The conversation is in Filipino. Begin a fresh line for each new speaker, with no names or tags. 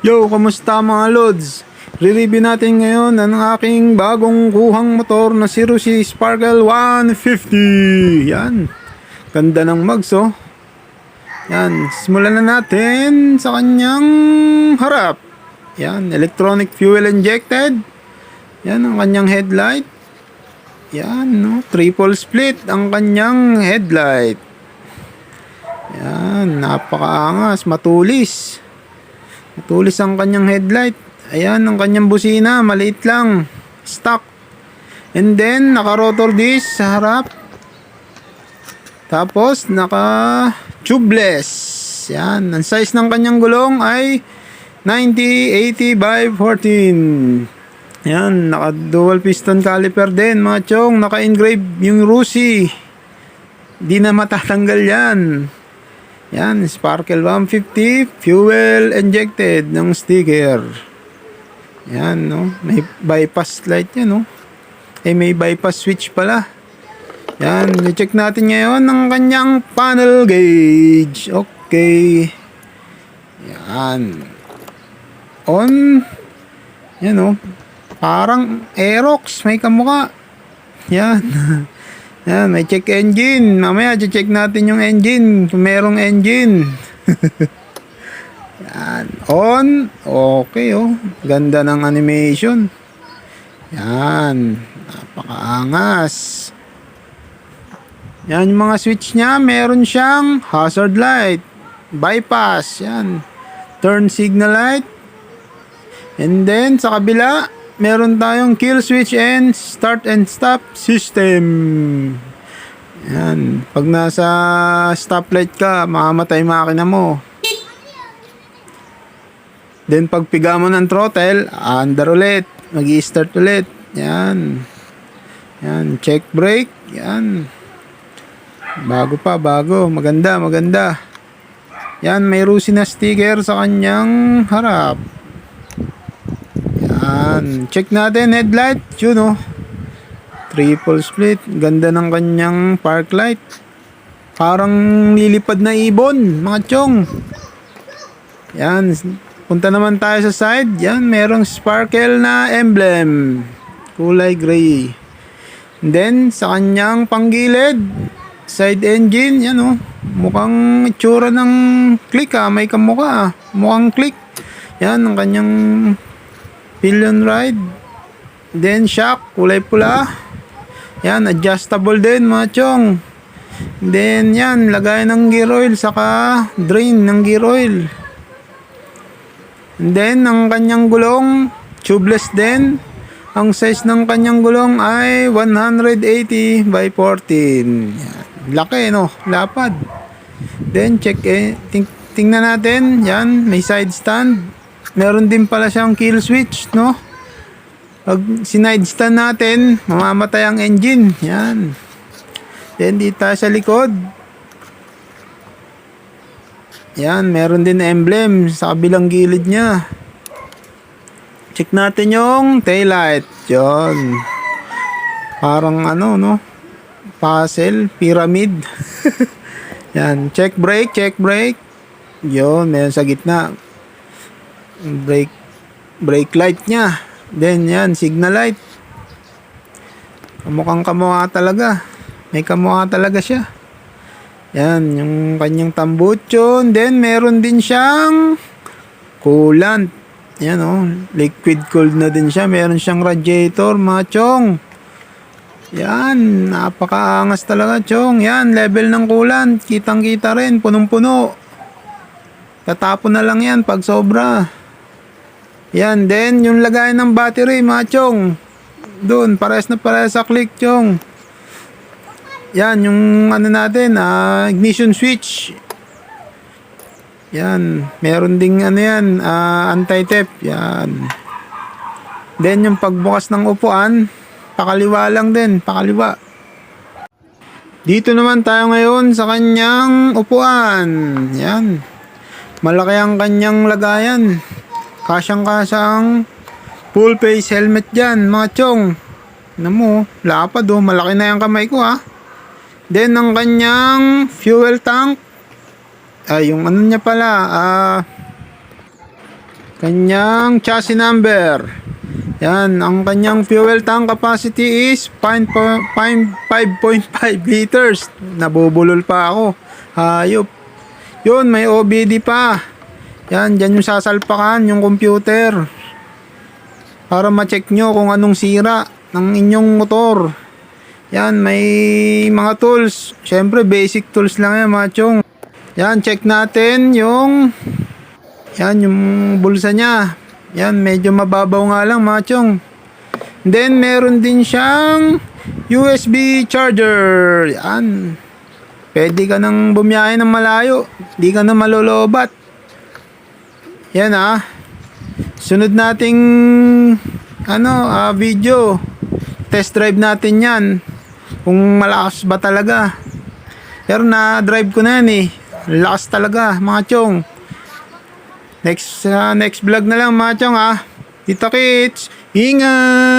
Yo, kamusta mga lods? Re-review natin ngayon ang aking bagong kuhang motor na si Rusi Sparkle 150. Yan. Ganda ng mags, oh. Yan. Simulan na natin sa kanyang harap. Yan. Electronic fuel injected. Yan ang kanyang headlight. Yan, no? Triple split ang kanyang headlight. Yan. Napakaangas. Matulis. Matulis ang kanyang headlight. Ayan, ang kanyang busina, maliit lang. Stock. And then, naka-rotor disc sa harap. Tapos, naka-tubeless. Yan. Ang size ng kanyang gulong ay 90-80 by 14. Yan. Naka-dual piston caliper din, mga chong. Naka-engrave yung Rusi. Di na matatanggal yan. Yan, Sparkle 150, fuel injected ng sticker. Yan, no? May bypass light yan, no? May bypass switch pala. Yan, i-check natin ngayon ang kanyang panel gauge. Okay. Yan. On. Yan, no? Parang Aerox, may kamukha. Yan. Yan, may check engine. Mamaya, check natin yung engine. Kung merong engine. Yan. On. Okay, oh. Ganda ng animation. Yan. Napakaangas. Yan yung mga switch niya. Meron siyang hazard light. Bypass. Yan. Turn signal light. And then, sa kabila, meron tayong kill switch and start and stop system. Yan. Pag nasa stoplight ka, mamamatay makina mo. Then pag piga mo ng throttle, under ulit. Mag-i-start ulit. Yan. Yan. Check brake. Yan. Bago pa, bago. Maganda, maganda. Yan. May Rusi na sticker sa kanyang harap. Yan. Check natin headlight. Yun, oh. Triple split. Ganda ng kanyang park light. Parang lilipad na ibon, mga chong. Yan. Punta naman tayo sa side. Yan. Merong sparkle na emblem. Kulay gray. And then, sa kanyang panggilid, side engine. Yan, oh. Mukhang itsura ng click, ah. May kamukha, ah. Mukhang click. Yan. Ang kanyang pillion ride. Then shock, kulay pula. Yan, adjustable din, mga chong. Then yan, lagay ng gear oil saka drain ng gear oil. And then ang kanyang gulong, tubeless din. Ang size ng kanyang gulong ay 180 by 14. Yan. Laki, no? Lapad. Then check, tingnan natin. Yan, may side stand. Meron din pala siyang kill switch, no? Pag sinide stand natin, mamamatay ang engine. Yan. Then dito tayo sa likod. Yan, meron din emblem sa kabilang gilid niya. Check natin yung taillight. Yan. Parang ano, no? Puzzle, pyramid. Yan, check brake, check brake. Yun, meron sa gitna. Brake light niya. Then yan, signal light. Kamukhang kamukha talaga. May kamukha talaga siya. Yan, yung kanyang tambuchon. Then meron din siyang coolant. Yan, oh, liquid cooled na din siya. Meron siyang radiator, mga chong. Yan, napakaangas talaga, chong. Yan, level ng coolant. Kitang-kita rin, punong-puno. Tatapon na lang yan pag sobra. Yan, then yung lagay ng battery, mga chong. Doon, pares na pares sa click, chong. Yan, yung ano natin, ignition switch. Yan, meron ding ano yan, anti-theft. Yan. Then yung pagbukas ng upuan, pakaliwa lang din, pakaliwa. Dito naman tayo ngayon sa kanyang upuan. Yan. Malaki ang kanyang lagayan. Kasyang-kasyang full face helmet dyan, mga chong. Ano mo, lapad, oh. Malaki na yung kamay ko, ha. Then, ang kanyang fuel tank. Yung ano niya pala, kanyang chassis number. Yan, ang kanyang fuel tank capacity is 5.5 liters. Nabubulol pa ako. Hayop. Yun, may OBD pa. Yan, dyan yung sasalpakan, yung computer. Para ma-check nyo kung anong sira ng inyong motor. Yan, may mga tools. Siyempre, basic tools lang yan, mga chong. Yan, check natin yung bulsa niya. Yan, medyo mababaw nga lang, mga chong. Then, meron din siyang USB charger. Yan. Pwede ka nang bumiyahe ng malayo. Di ka na malolobat. Yan, sunod nating video. Test drive natin yan. Kung malakas ba talaga. Pero na-drive ko na yan eh. Lakas talaga, mga chong. Next vlog na lang, mga chong, Kita kits. Ingat!